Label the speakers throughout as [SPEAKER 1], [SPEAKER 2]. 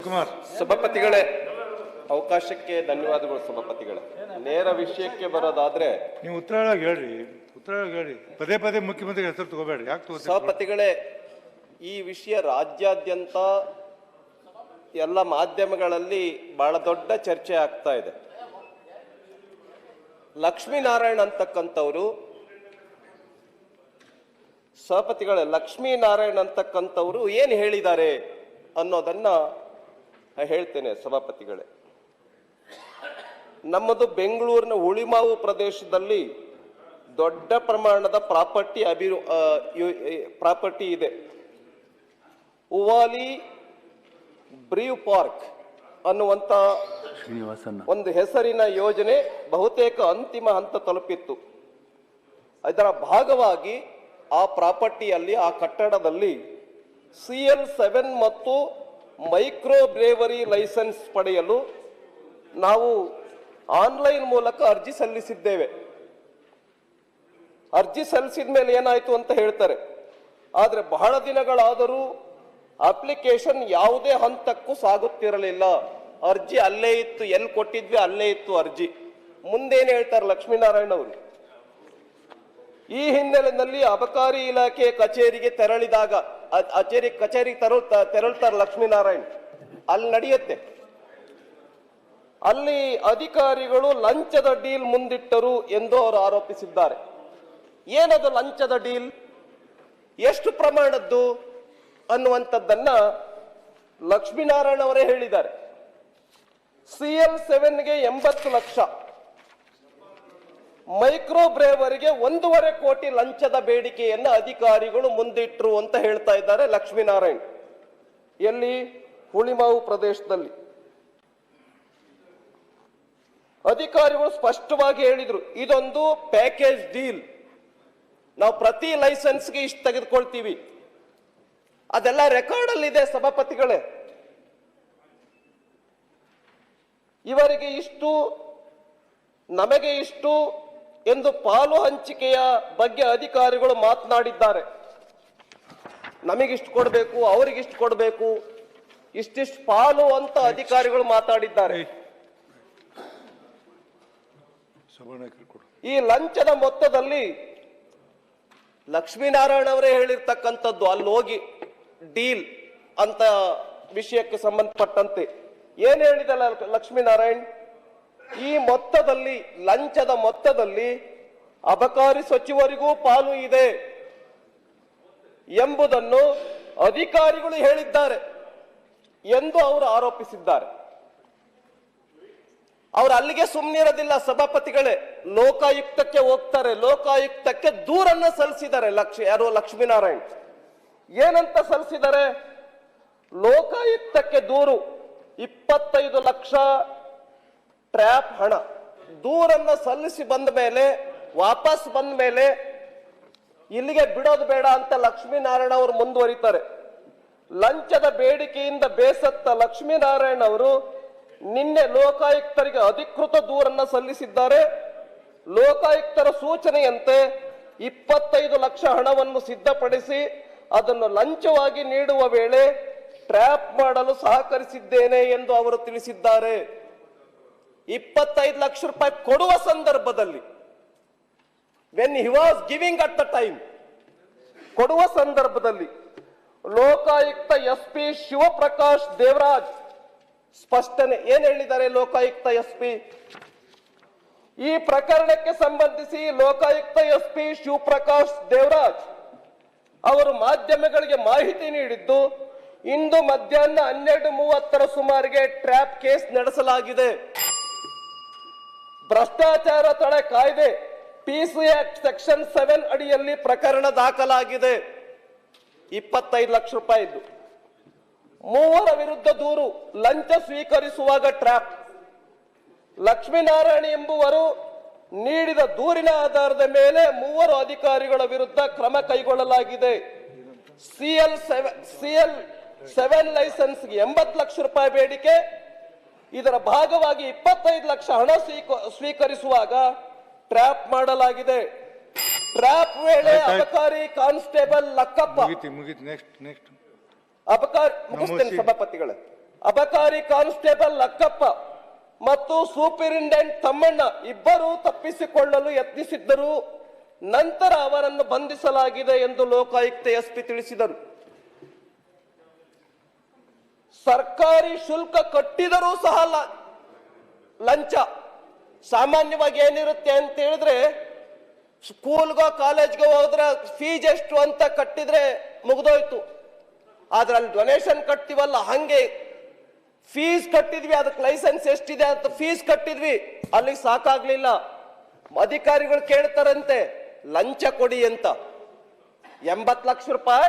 [SPEAKER 1] ಕುಮಾರ್
[SPEAKER 2] ಸಭಾಪತಿಗಳೇ, ಅವಕಾಶಕ್ಕೆ ಧನ್ಯವಾದಗಳು. ಸಭಾಪತಿಗಳೇ, ನೇರ ವಿಷಯಕ್ಕೆ ಬರೋದಾದ್ರೆ
[SPEAKER 1] ನೀವು ಉತ್ತರ ಹೇಳ್ರಿ. ಪದೇ ಪದೇ ಮುಖ್ಯಮಂತ್ರಿ ಹೆಸರು ತಗೋಬೇಡ್ರಿ. ಯಾಕೆ ತಗೋತೀರಿ?
[SPEAKER 2] ಸಭಾಪತಿಗಳೇ, ಈ ವಿಷಯ ರಾಜ್ಯಾದ್ಯಂತ ಎಲ್ಲ ಮಾಧ್ಯಮಗಳಲ್ಲಿ ಬಹಳ ದೊಡ್ಡ ಚರ್ಚೆ ಆಗ್ತಾ ಇದೆ. ಲಕ್ಷ್ಮೀನಾರಾಯಣ್ ಅಂತಕ್ಕಂಥವ್ರು, ಸಭಾಪತಿಗಳೇ, ಲಕ್ಷ್ಮೀನಾರಾಯಣ್ ಅಂತಕ್ಕಂಥವ್ರು ಏನು ಹೇಳಿದ್ದಾರೆ ಅನ್ನೋದನ್ನ ಹೇಳ್ತೇನೆ. ಸಭಾಪತಿಗಳೇ, ನಮ್ಮದು ಬೆಂಗಳೂರಿನ ಹುಳಿಮಾವು ಪ್ರದೇಶದಲ್ಲಿ ದೊಡ್ಡ ಪ್ರಮಾಣದ ಪ್ರಾಪರ್ಟಿ ಇದೆ. ಉವಾಲಿ ಬ್ರೀವ್ ಪಾರ್ಕ್ ಅನ್ನುವಂತ ಒಂದು ಹೆಸರಿನ ಯೋಜನೆ ಬಹುತೇಕ ಅಂತಿಮ ಹಂತ ತಲುಪಿತ್ತು. ಇದರ ಭಾಗವಾಗಿ ಆ ಪ್ರಾಪರ್ಟಿಯಲ್ಲಿ, ಆ ಕಟ್ಟಡದಲ್ಲಿ CL7 ಮತ್ತು ಮೈಕ್ರೋ ಬ್ರೇವರಿ ಲೈಸೆನ್ಸ್ ಪಡೆಯಲು ನಾವು ಆನ್ಲೈನ್ ಮೂಲಕ ಅರ್ಜಿ ಸಲ್ಲಿಸಿದ್ದೇವೆ. ಅರ್ಜಿ ಸಲ್ಲಿಸಿದ ಮೇಲೆ ಏನಾಯ್ತು ಅಂತ ಹೇಳ್ತಾರೆ. ಆದರೆ ಬಹಳ ದಿನಗಳಾದರೂ ಅಪ್ಲಿಕೇಶನ್ ಯಾವುದೇ ಹಂತಕ್ಕೂ ಸಾಗುತ್ತಿರಲಿಲ್ಲ. ಅರ್ಜಿ ಅಲ್ಲೇ ಇತ್ತು, ಎಲ್ಲಿ ಕೊಟ್ಟಿದ್ವಿ ಅಲ್ಲೇ ಇತ್ತು ಅರ್ಜಿ. ಮುಂದೇನು ಹೇಳ್ತಾರೆ ಲಕ್ಷ್ಮೀನಾರಾಯಣ್ ಅವರು? ಈ ಹಿನ್ನೆಲೆಯಲ್ಲಿ ಅಬಕಾರಿ ಇಲಾಖೆ ಕಚೇರಿಗೆ ತೆರಳಿದಾಗ, ಕಚೇರಿ ತೆರಳ್ತಾರೆ ಲಕ್ಷ್ಮೀನಾರಾಯಣ್, ಅಲ್ಲಿ ನಡೆಯುತ್ತೆ. ಅಲ್ಲಿ ಅಧಿಕಾರಿಗಳು ಲಂಚದ ಡೀಲ್ ಮುಂದಿಟ್ಟರು ಎಂದು ಅವರು ಆರೋಪಿಸಿದ್ದಾರೆ. ಏನದು ಲಂಚದ ಡೀಲ್, ಎಷ್ಟು ಪ್ರಮಾಣದ್ದು ಅನ್ನುವಂಥದ್ದನ್ನ ಲಕ್ಷ್ಮೀನಾರಾಯಣ್ ಅವರೇ ಹೇಳಿದ್ದಾರೆ. CL7ಗೆ 80 ಲಕ್ಷ, ಮೈಕ್ರೋ ಬ್ರೇವರಿಗೆ 1.5 ಕೋಟಿ ಲಂಚದ ಬೇಡಿಕೆಯನ್ನು ಅಧಿಕಾರಿಗಳು ಮುಂದಿಟ್ಟರು ಅಂತ ಹೇಳ್ತಾ ಇದ್ದಾರೆ ಲಕ್ಷ್ಮೀನಾರಾಯಣ್. ಎಲ್ಲಿ? ಹುಳಿಮಾವು ಪ್ರದೇಶದಲ್ಲಿ. ಅಧಿಕಾರಿಗಳು ಸ್ಪಷ್ಟವಾಗಿ ಹೇಳಿದ್ರು, ಇದೊಂದು ಪ್ಯಾಕೇಜ್ ಡೀಲ್, ನಾವು ಪ್ರತಿ ಲೈಸೆನ್ಸ್ಗೆ ಇಷ್ಟು ತೆಗೆದುಕೊಳ್ತೀವಿ. ಅದೆಲ್ಲ ರೆಕಾರ್ಡ್ ಅಲ್ಲಿ ಇದೆ ಸಭಾಪತಿಗಳೇ. ಇವರಿಗೆ ಇಷ್ಟು, ನಮಗೆ ಇಷ್ಟು ಎಂದು ಪಾಲು ಹಂಚಿಕೆಯ ಬಗ್ಗೆ ಅಧಿಕಾರಿಗಳು ಮಾತನಾಡಿದ್ದಾರೆ. ನಮಗಿಷ್ಟು ಕೊಡಬೇಕು, ಅವರಿಗಿಷ್ಟು ಕೊಡಬೇಕು, ಇಷ್ಟಿಷ್ಟು ಪಾಲು ಅಂತ ಅಧಿಕಾರಿಗಳು ಮಾತಾಡಿದ್ದಾರೆ. ಈ ಲಂಚದ ಮೊತ್ತದಲ್ಲಿ ಲಕ್ಷ್ಮೀನಾರಾಯಣ್ ಅವರೇ ಹೇಳಿರ್ತಕ್ಕಂಥದ್ದು, ಅಲ್ಲಿ ಹೋಗಿ ಡೀಲ್ ಅಂತ ವಿಷಯಕ್ಕೆ ಸಂಬಂಧಪಟ್ಟಂತೆ ಏನ್ ಹೇಳಿದಲ್ಲ ಲಕ್ಷ್ಮೀನಾರಾಯಣ್, ಈ ಮೊತ್ತದಲ್ಲಿ, ಲಂಚದ ಮೊತ್ತದಲ್ಲಿ ಅಬಕಾರಿ ಸಚಿವರಿಗೂ ಪಾಲು ಇದೆ ಎಂಬುದನ್ನು ಅಧಿಕಾರಿಗಳು ಹೇಳಿದ್ದಾರೆ ಎಂದು ಅವರು ಆರೋಪಿಸಿದ್ದಾರೆ. ಅವರು ಅಲ್ಲಿಗೆ ಸುಮ್ಮನಿರೋದಿಲ್ಲ ಸಭಾಪತಿಗಳೇ, ಲೋಕಾಯುಕ್ತಕ್ಕೆ ಹೋಗ್ತಾರೆ. ಲೋಕಾಯುಕ್ತಕ್ಕೆ ದೂರನ್ನ ಸಲ್ಲಿಸಿದ್ದಾರೆ ಯಾರು? ಲಕ್ಷ್ಮೀನಾರಾಯಣ್. ಏನಂತ ಸಲ್ಲಿಸಿದ್ದಾರೆ? ಲೋಕಾಯುಕ್ತಕ್ಕೆ ದೂರು, 25 ಲಕ್ಷ ಟ್ರ್ಯಾಪ್ ಹಣ. ದೂರನ್ನ ಸಲ್ಲಿಸಿ ಬಂದ ಮೇಲೆ, ವಾಪಸ್ ಬಂದ ಮೇಲೆ ಇಲ್ಲಿಗೆ ಬಿಡೋದು ಬೇಡ ಅಂತ ಲಕ್ಷ್ಮೀನಾರಾಯಣ ಅವರು ಮುಂದುವರಿತಾರೆ. ಲಂಚದ ಬೇಡಿಕೆಯಿಂದ ಬೇಸತ್ತ ಲಕ್ಷ್ಮೀನಾರಾಯಣ ಅವರು ನಿನ್ನೆ ಲೋಕಾಯುಕ್ತರಿಗೆ ಅಧಿಕೃತ ದೂರನ್ನ ಸಲ್ಲಿಸಿದ್ದಾರೆ. ಲೋಕಾಯುಕ್ತರ ಸೂಚನೆಯಂತೆ 25 ಲಕ್ಷ ಹಣವನ್ನು ಸಿದ್ಧಪಡಿಸಿ ಅದನ್ನು ಲಂಚವಾಗಿ ನೀಡುವ ವೇಳೆ ಟ್ರ್ಯಾಪ್ ಮಾಡಲು ಸಹಕರಿಸಿದ್ದೇನೆ ಎಂದು ಅವರು ತಿಳಿಸಿದ್ದಾರೆ. 25 ಲಕ್ಷ ರೂಪಾಯಿ ಕೊಡುವ ಸಂದರ್ಭದಲ್ಲಿ, when he was giving at the time, ಕೊಡುವ ಸಂದರ್ಭದಲ್ಲಿ ಲೋಕಾಯುಕ್ತ SP ಶಿವಪ್ರಕಾಶ್ ದೇವರಾಜ್ ಸ್ಪಷ್ಟನೆ ಏನ್ ಹೇಳಿದ್ದಾರೆ? ಲೋಕಾಯುಕ್ತ SP ಈ ಪ್ರಕರಣಕ್ಕೆ ಸಂಬಂಧಿಸಿ ಲೋಕಾಯುಕ್ತ SP ಶಿವಪ್ರಕಾಶ್ ದೇವರಾಜ್ ಅವರು ಮಾಧ್ಯಮಗಳಿಗೆ ಮಾಹಿತಿ ನೀಡಿದ್ದು, ಇಂದು ಮಧ್ಯಾಹ್ನ 12:30 ಸುಮಾರಿಗೆ ಟ್ರ್ಯಾಪ್ ಕೇಸ್ ನಡೆಸಲಾಗಿದೆ. ಭ್ರಷ್ಟಾಚಾರ ತಡೆ ಕಾಯ್ದೆ PC ಆಕ್ಟ್ ಸೆಕ್ಷನ್ 7 ಅಡಿಯಲ್ಲಿ ಪ್ರಕರಣ ದಾಖಲಾಗಿದೆ. 25 ಲಕ್ಷ ರೂಪಾಯಿ ಇದ್ದು, 3 ವಿರುದ್ಧ ದೂರು, ಲಂಚ ಸ್ವೀಕರಿಸುವಾಗ ಟ್ರ್ಯಾಪ್. ಲಕ್ಷ್ಮೀನಾರಾಯಣ ಎಂಬುವರು ನೀಡಿದ ದೂರಿನ ಆಧಾರದ ಮೇಲೆ 3 ಅಧಿಕಾರಿಗಳ ವಿರುದ್ಧ ಕ್ರಮ ಕೈಗೊಳ್ಳಲಾಗಿದೆ. CL7 ಲೈಸೆನ್ಸ್ಗೆ 80 ಲಕ್ಷ ರೂಪಾಯಿ ಬೇಡಿಕೆ, ಇದರ ಭಾಗವಾಗಿ 25 ಲಕ್ಷ ಹಣ ಸ್ವೀಕರಿಸುವಾಗ ಟ್ರ್ಯಾಪ್ ಮಾಡಲಾಗಿದೆ. ಟ್ರ್ಯಾಪ್ ವೇಳೆ ಅಬಕಾರಿ ಕಾನ್ಸ್ಟೇಬಲ್ ಲಕ್ಕಪ್ಪ,
[SPEAKER 1] ನೆಕ್ಸ್ಟ್
[SPEAKER 2] ಅಬಕಾರಿ ಮುಗಿಸ್ತೇನೆ ಸಭಾಪತಿಗಳೇ, ಅಬಕಾರಿ ಕಾನ್ಸ್ಟೇಬಲ್ ಲಕ್ಕಪ್ಪ ಮತ್ತು ಸೂಪರಿಂಟೆಂಡೆಂಟ್ ತಮ್ಮಣ್ಣ ಇಬ್ಬರು ತಪ್ಪಿಸಿಕೊಳ್ಳಲು ಯತ್ನಿಸಿದ್ದರು. ನಂತರ ಅವರನ್ನು ಬಂಧಿಸಲಾಗಿದೆ ಎಂದು ಲೋಕಾಯುಕ್ತ ಎಸ್ಪಿ ತಿಳಿಸಿದರು. ಸರ್ಕಾರಿ ಶುಲ್ಕ ಕಟ್ಟಿದರೂ ಸಹ ಲಂಚ. ಸಾಮಾನ್ಯವಾಗಿ ಏನಿರುತ್ತೆ ಅಂತ ಹೇಳಿದ್ರೆ, ಸ್ಕೂಲ್ಗೋ ಕಾಲೇಜ್ಗೋ ಹೋದ್ರೆ ಫೀಸ್ ಎಷ್ಟು ಅಂತ ಕಟ್ಟಿದ್ರೆ ಮುಗಿದೋಯ್ತು. ಆದ್ರೆ ಅಲ್ಲಿ ಡೊನೇಷನ್ ಕಟ್ತೀವಲ್ಲ, ಹಂಗೆ ಫೀಸ್ ಕಟ್ಟಿದ್ವಿ, ಅದಕ್ಕೆ ಲೈಸೆನ್ಸ್ ಎಷ್ಟಿದೆ ಅಂತ ಫೀಸ್ ಕಟ್ಟಿದ್ವಿ, ಅಲ್ಲಿಗೆ ಸಾಕಾಗ್ಲಿಲ್ಲ. ಅಧಿಕಾರಿಗಳು ಕೇಳ್ತಾರಂತೆ ಲಂಚ ಕೊಡಿ ಅಂತ. 80 ಲಕ್ಷ ರೂಪಾಯಿ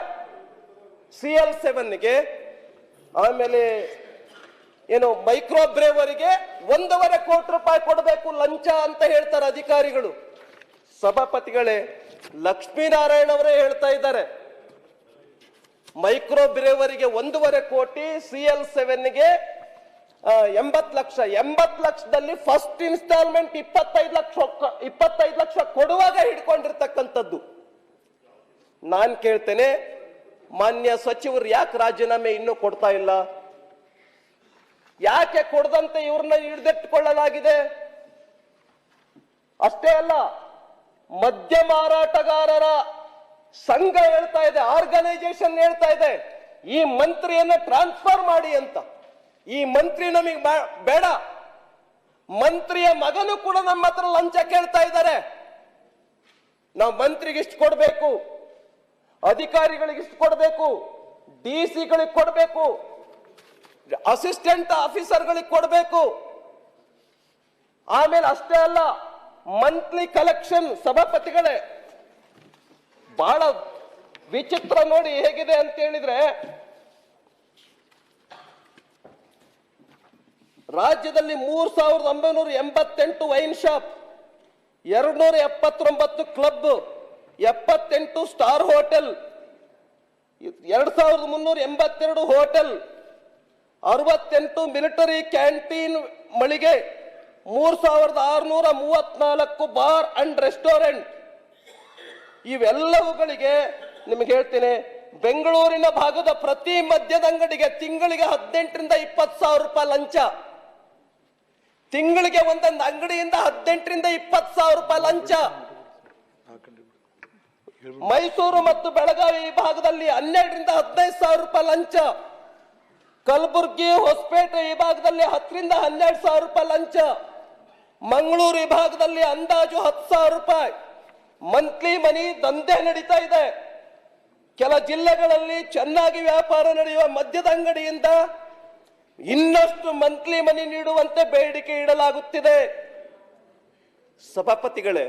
[SPEAKER 2] CL7ಗೆ, ಆಮೇಲೆ ಏನು ಮೈಕ್ರೋ ಬ್ರೇವರಿಗೆ 1.5 ಕೋಟಿ ರೂಪಾಯಿ ಕೊಡಬೇಕು ಲಂಚ ಅಂತ ಹೇಳ್ತಾರೆ ಅಧಿಕಾರಿಗಳು. ಸಭಾಪತಿಗಳೇ, ಲಕ್ಷ್ಮೀನಾರಾಯಣ ಅವರೇ ಹೇಳ್ತಾ ಇದ್ದಾರೆ, ಮೈಕ್ರೋ ಬ್ರೇವರಿಗೆ 1.5 ಕೋಟಿ, CL7ಗೆ 80 ಲಕ್ಷ. 80 ಲಕ್ಷದಲ್ಲಿ ಫಸ್ಟ್ ಇನ್ಸ್ಟಾಲ್ಮೆಂಟ್ 25 ಲಕ್ಷ ಕೊಡುವಾಗ ಹಿಡ್ಕೊಂಡಿರ್ತಕ್ಕಂಥದ್ದು. ನಾನ್ ಕೇಳ್ತೇನೆ, ಮಾನ್ಯ ಸಚಿವರು ಯಾಕೆ ರಾಜೀನಾಮೆ ಇನ್ನೂ ಕೊಡ್ತಾ ಇಲ್ಲ? ಯಾಕೆ ಕೊಡದಂತೆ ಇವ್ರನ್ನ ಹಿಡಿದಿಟ್ಟುಕೊಳ್ಳಲಾಗಿದೆ? ಅಷ್ಟೇ ಅಲ್ಲ, ಮದ್ಯ ಮಾರಾಟಗಾರರ ಸಂಘ ಹೇಳ್ತಾ ಇದೆ, ಆರ್ಗನೈಸೇಷನ್ ಹೇಳ್ತಾ ಇದೆ, ಈ ಮಂತ್ರಿಯನ್ನ ಟ್ರಾನ್ಸ್ಫರ್ ಮಾಡಿ ಅಂತ. ಈ ಮಂತ್ರಿ ನಮಗೆ ಬೇಡ. ಮಂತ್ರಿಯ ಮಗನು ಕೂಡ ನಮ್ಮ ಹತ್ರ ಲಂಚ ಕೇಳ್ತಾ ಇದ್ದಾರೆ. ನಾವು ಮಂತ್ರಿಗೆ ಇಷ್ಟು ಕೊಡಬೇಕು, ಅಧಿಕಾರಿಗಳಿಗೆ ಇಷ್ಟು ಕೊಡಬೇಕು, DC-ಗಳಿಗೆ ಕೊಡಬೇಕು, ಅಸಿಸ್ಟೆಂಟ್ ಆಫೀಸರ್ಗಳಿಗೆ ಕೊಡಬೇಕು. ಆಮೇಲೆ ಅಷ್ಟೇ ಅಲ್ಲ, ಮಂತ್ಲಿ ಕಲೆಕ್ಷನ್. ಸಭಾಪತಿಗಳೇ, ಬಹಳ ವಿಚಿತ್ರ ನೋಡಿ ಹೇಗಿದೆ ಅಂತ ಹೇಳಿದ್ರೆ, ರಾಜ್ಯದಲ್ಲಿ 3988 wine shop, 279 club, 78 star hotel, 2382 hotel, 68 military canteen ಮಳಿಗೆ, 3634 ಬಾರ್ ಅಂಡ್ ರೆಸ್ಟೋರೆಂಟ್. ಇವೆಲ್ಲವುಗಳಿಗೆ ನಿಮಗೆ ಹೇಳ್ತೇನೆ, ಬೆಂಗಳೂರಿನ ಭಾಗದ ಪ್ರತಿ ಮದ್ಯದ ಅಂಗಡಿಗೆ ತಿಂಗಳಿಗೆ 18ರಿಂದ 20 ಸಾವಿರ ರೂಪಾಯಿ ಲಂಚ. ತಿಂಗಳಿಗೆ ಒಂದೊಂದು ಅಂಗಡಿಯಿಂದ 18ರಿಂದ 20 ಸಾವಿರ ರೂಪಾಯಿ ಲಂಚ. ಮೈಸೂರು ಮತ್ತು ಬೆಳಗಾವಿ ವಿಭಾಗದಲ್ಲಿ 12ರಿಂದ 15 ಸಾವಿರ ರೂಪಾಯಿ ಲಂಚ. ಕಲಬುರಗಿ ಹೊಸಪೇಟೆ ವಿಭಾಗದಲ್ಲಿ 10ರಿಂದ 12 ಸಾವಿರ ರೂಪಾಯಿ ಲಂಚ. ಮಂಗಳೂರು ವಿಭಾಗದಲ್ಲಿ ಅಂದಾಜು 10 ಸಾವಿರ ರೂಪಾಯಿ. ಮಂತ್ಲಿ ಮನಿ ದಂಧೆ ನಡೀತಾ ಇದೆ. ಕೆಲ ಜಿಲ್ಲೆಗಳಲ್ಲಿ ಚೆನ್ನಾಗಿ ವ್ಯಾಪಾರ ನಡೆಯುವ ಮದ್ಯದ ಅಂಗಡಿಯಿಂದ ಇನ್ನಷ್ಟು ಮಂತ್ಲಿ ಮನಿ ನೀಡುವಂತೆ ಬೇಡಿಕೆ ಇಡಲಾಗುತ್ತಿದೆ. ಸಭಾಪತಿಗಳೇ,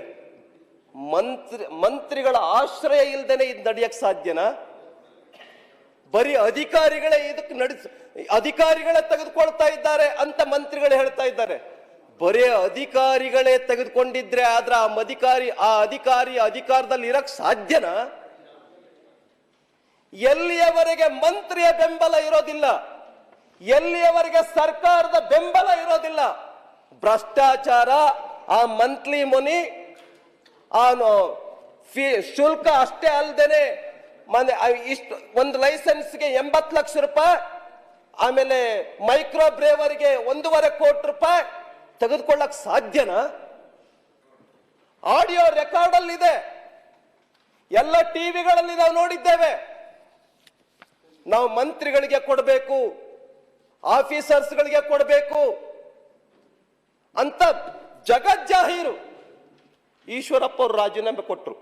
[SPEAKER 2] ಮಂತ್ರಿಗಳ ಆಶ್ರಯ ಇಲ್ಲದೇನೆ ಇದು ನಡೆಯಕ್ಕೆ ಸಾಧ್ಯನಾ? ಬರೀ ಅಧಿಕಾರಿಗಳೇ ಇದಕ್ಕೆ ಅಧಿಕಾರಿಗಳೇ ತೆಗೆದುಕೊಳ್ತಾ ಇದ್ದಾರೆ ಅಂತ ಮಂತ್ರಿಗಳು ಹೇಳ್ತಾ ಇದ್ದಾರೆ. ಬರೀ ಅಧಿಕಾರಿಗಳೇ ತೆಗೆದುಕೊಂಡಿದ್ರೆ ಆದ್ರೆ ಆ ಅಧಿಕಾರಿ ಅಧಿಕಾರದಲ್ಲಿ ಇರಕ್ ಸಾಧ್ಯನಾ? ಎಲ್ಲಿಯವರೆಗೆ ಮಂತ್ರಿಯ ಬೆಂಬಲ ಇರೋದಿಲ್ಲ, ಎಲ್ಲಿಯವರೆಗೆ ಸರ್ಕಾರದ ಬೆಂಬಲ ಇರೋದಿಲ್ಲ, ಭ್ರಷ್ಟಾಚಾರ, ಆ ಮಂತ್ಲಿ ಮನಿ, ಶುಲ್ಕ ಅಷ್ಟೇ ಅಲ್ಲದೇನೆ ಇಷ್ಟು ಒಂದು ಲೈಸೆನ್ಸ್ಗೆ 80 ಲಕ್ಷ ರೂಪಾಯಿ, ಆಮೇಲೆ ಮೈಕ್ರೋ ಬ್ರೇವರಿಗೆ 1.5 ಕೋಟಿ ರೂಪಾಯಿ ತೆಗೆದುಕೊಳ್ಳಕ್ ಸಾಧ್ಯನಾ? ಆಡಿಯೋ ರೆಕಾರ್ಡ್ ಅಲ್ಲಿ ಇದೆ, ಎಲ್ಲ ಟಿವಿಗಳಲ್ಲಿ ನಾವು ನೋಡಿದ್ದೇವೆ. ನಾವು ಮಂತ್ರಿಗಳಿಗೆ ಕೊಡಬೇಕು, ಆಫೀಸರ್ಸ್ಗಳಿಗೆ ಕೊಡಬೇಕು ಅಂತ ಜಗಜ್ಜಾಹೀರು. ಈಶ್ವರಪ್ಪ ಅವರು ರಾಜೀನಾಮೆ ಕೊಟ್ಟರು.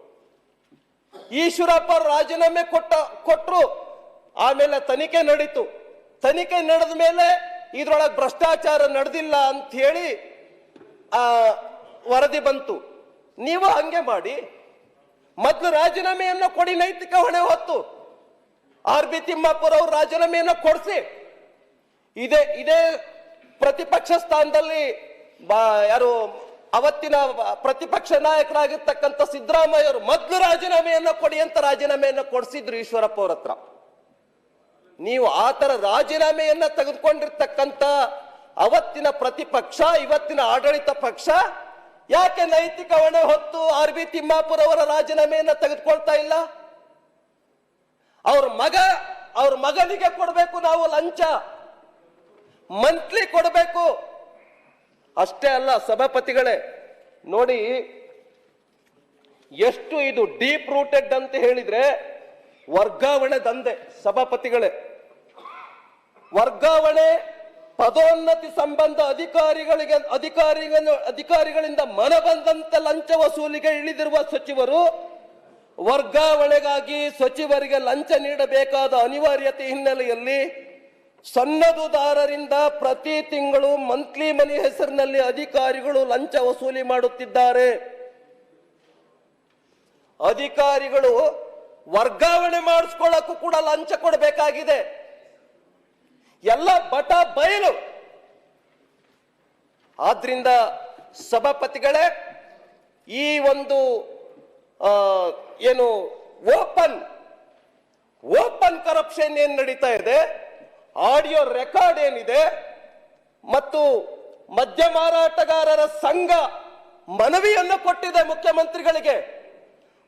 [SPEAKER 2] ಈಶ್ವರಪ್ಪ ಅವರು ರಾಜೀನಾಮೆ ಕೊಟ್ಟರು. ಆಮೇಲೆ ತನಿಖೆ ನಡೀತು. ತನಿಖೆ ನಡೆದ ಮೇಲೆ ಇದ್ರೊಳಗೆ ಭ್ರಷ್ಟಾಚಾರ ನಡೆದಿಲ್ಲ ಅಂತ ಹೇಳಿ ವರದಿ ಬಂತು. ನೀವು ಹಂಗೆ ಮಾಡಿ, ಮೊದಲು ರಾಜೀನಾಮೆಯನ್ನು ಕೊಡಿ, ನೈತಿಕ ಹೊಣೆ ಹೊತ್ತು RB ತಿಮ್ಮಾಪುರ ಅವರು ರಾಜೀನಾಮೆಯನ್ನು ಕೊಡಿಸಿ. ಇದೇ ಪ್ರತಿಪಕ್ಷ ಸ್ಥಾನದಲ್ಲಿ ಯಾರು ಅವತ್ತಿನ ಪ್ರತಿಪಕ್ಷ ನಾಯಕರಾಗಿರ್ತಕ್ಕಂಥ ಸಿದ್ದರಾಮಯ್ಯ ಅವರು ಮೊದಲು ರಾಜೀನಾಮೆಯನ್ನು ಕೊಡಿ ಅಂತ ರಾಜೀನಾಮೆಯನ್ನು ಕೊಡಿಸಿದ್ರು ಈಶ್ವರಪ್ಪ ಅವ್ರ ಹತ್ರ. ನೀವು ಆ ತರ ರಾಜೀನಾಮೆಯನ್ನ ತೆಗೆದುಕೊಂಡಿರ್ತಕ್ಕಂಥ ಅವತ್ತಿನ ಪ್ರತಿಪಕ್ಷ, ಇವತ್ತಿನ ಆಡಳಿತ ಪಕ್ಷ ಯಾಕೆ ನೈತಿಕ ಹೊಣೆ ಹೊತ್ತು RB ತಿಮ್ಮಾಪುರ ಅವರ ರಾಜೀನಾಮೆಯನ್ನ ತೆಗೆದುಕೊಳ್ತಾ ಇಲ್ಲ? ಅವ್ರ ಮಗನಿಗೆ ಕೊಡಬೇಕು ನಾವು ಲಂಚ. ಮಂತ್ಲಿ ಕೊಡಬೇಕು. ಅಷ್ಟೇ ಅಲ್ಲ ಸಭಾಪತಿಗಳೇ, ನೋಡಿ ಎಷ್ಟು ಇದು ಡೀಪ್ ರೂಟೆಡ್ ಅಂತ ಹೇಳಿದ್ರೆ ವರ್ಗಾವಣೆ ದಂಧೆ. ಸಭಾಪತಿಗಳೇ, ವರ್ಗಾವಣೆ, ಪದೋನ್ನತಿ ಸಂಬಂಧ ಅಧಿಕಾರಿಗಳಿಂದ ಮನಬಂದಂತೆ ಲಂಚ ವಸೂಲಿಗೆ ಇಳಿದಿರುವ ಸಚಿವರು ವರ್ಗಾವಣೆಗಾಗಿ ಸಚಿವರಿಗೆ ಲಂಚ ನೀಡಬೇಕಾದ ಅನಿವಾರ್ಯತೆ ಹಿನ್ನೆಲೆಯಲ್ಲಿ ಸನ್ನದುದಾರರಿಂದ ಪ್ರತಿ ತಿಂಗಳು ಮಂತ್ಲಿ ಮನಿ ಹೆಸರಿನಲ್ಲಿ ಅಧಿಕಾರಿಗಳು ಲಂಚ ವಸೂಲಿ ಮಾಡುತ್ತಿದ್ದಾರೆ. ಅಧಿಕಾರಿಗಳು ವರ್ಗಾವಣೆ ಮಾಡಿಸ್ಕೊಳ್ಳಕ್ಕೂ ಕೂಡ ಲಂಚ ಕೊಡಬೇಕಾಗಿದೆ. ಎಲ್ಲ ಬಟ ಬಯಲು. ಆದ್ರಿಂದ ಸಭಾಪತಿಗಳೇ, ಈ ಒಂದು ಏನು ಓಪನ್ ಕರಪ್ಷನ್ ಏನ್ ನಡೀತಾ ಇದೆ, ಆಡಿಯೋ ರೆಕಾರ್ಡ್ ಏನಿದೆ, ಮತ್ತು ಮದ್ಯ ಮಾರಾಟಗಾರರ ಸಂಘ ಮನವಿಯನ್ನು ಕೊಟ್ಟಿದೆ ಮುಖ್ಯಮಂತ್ರಿಗಳಿಗೆ,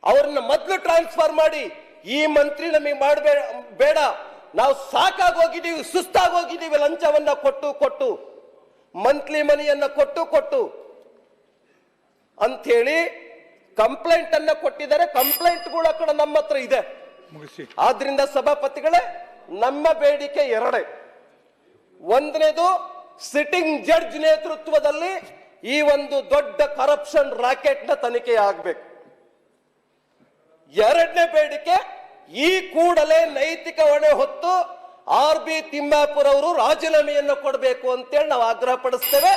[SPEAKER 2] ಅವ್ರನ್ನ ಮೊದಲು ಟ್ರಾನ್ಸ್ಫರ್ ಮಾಡಿ, ಈ ಮಂತ್ರಿ ನಮಗೆ ಮಾಡಬೇಡ, ನಾವು ಸಾಕಾಗೋಗಿದ್ದೀವಿ, ಸುಸ್ತಾಗೋಗಿದ್ದೀವಿ ಲಂಚವನ್ನ ಕೊಟ್ಟು ಮಂತ್ಲಿ ಮನಿಯನ್ನ ಕೊಟ್ಟು ಅಂಥೇಳಿ ಕಂಪ್ಲೇಂಟ್ ಅನ್ನ ಕೊಟ್ಟಿದ್ದಾರೆ. ಕಂಪ್ಲೇಂಟ್ಗಳು ಕೂಡ ನಮ್ಮ ಹತ್ರ ಇದೆ. ಆದ್ರಿಂದ ಸಭಾಪತಿಗಳೇ, ನಮ್ಮ ಬೇಡಿಕೆ ಎರಡೇ. ಒಂದನೇದು, ಸಿಟ್ಟಿಂಗ್ ಜಡ್ಜ್ ನೇತೃತ್ವದಲ್ಲಿ ಈ ಒಂದು ದೊಡ್ಡ ಕರಪ್ಷನ್ ರಾಕೆಟ್ ನ ತನಿಖೆ ಆಗ್ಬೇಕು. ಎರಡನೇ ಬೇಡಿಕೆ, ಈ ಕೂಡಲೇ ನೈತಿಕ ಹೊಣೆ ಹೊತ್ತು RB ತಿಮ್ಮಾಪುರ್ ಅವರು ರಾಜೀನಾಮೆಯನ್ನು ಕೊಡಬೇಕು ಅಂತೇಳಿ ನಾವು ಆಗ್ರಹ ಪಡಿಸ್ತೇವೆ.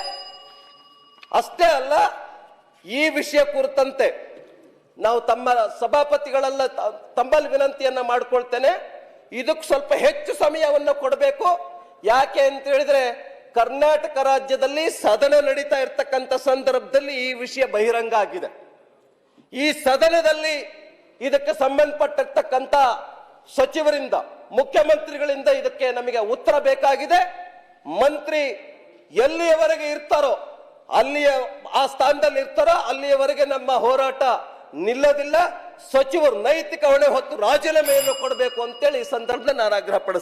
[SPEAKER 2] ಅಷ್ಟೇ ಅಲ್ಲ, ಈ ವಿಷಯ ಕುರಿತಂತೆ ನಾವು ತಮ್ಮ ಸಭಾಪತಿಗಳೆಲ್ಲ ತಮ್ಮಲ್ಲಿ ವಿನಂತಿಯನ್ನ ಮಾಡ್ಕೊಳ್ತೇನೆ, ಇದಕ್ಕೆ ಸ್ವಲ್ಪ ಹೆಚ್ಚು ಸಮಯವನ್ನು ಕೊಡಬೇಕು. ಯಾಕೆ ಅಂತ ಹೇಳಿದ್ರೆ ಕರ್ನಾಟಕ ರಾಜ್ಯದಲ್ಲಿ ಸದನ ನಡೀತಾ ಇರ್ತಕ್ಕಂಥ ಸಂದರ್ಭದಲ್ಲಿ ಈ ವಿಷಯ ಬಹಿರಂಗ ಆಗಿದೆ. ಈ ಸದನದಲ್ಲಿ ಇದಕ್ಕೆ ಸಂಬಂಧಪಟ್ಟಿರ್ತಕ್ಕಂಥ ಸಚಿವರಿಂದ, ಮುಖ್ಯಮಂತ್ರಿಗಳಿಂದ ಇದಕ್ಕೆ ನಮಗೆ ಉತ್ತರ ಬೇಕಾಗಿದೆ. ಮಂತ್ರಿ ಎಲ್ಲಿಯವರೆಗೆ ಇರ್ತಾರೋ ಆ ಸ್ಥಾನದಲ್ಲಿ ಇರ್ತಾರೋ ಅಲ್ಲಿಯವರೆಗೆ ನಮ್ಮ ಹೋರಾಟ ನಿಲ್ಲೋದಿಲ್ಲ. ಸಚಿವರು ನೈತಿಕ ಹೊಣೆ ಹೊತ್ತು ರಾಜೀನಾಮೆಯನ್ನು ಕೊಡಬೇಕು ಅಂತೇಳಿ ಈ ಸಂದರ್ಭದಲ್ಲಿ ನಾನು ಆಗ್ರಹ ಪಡಿಸ್ತೇನೆ.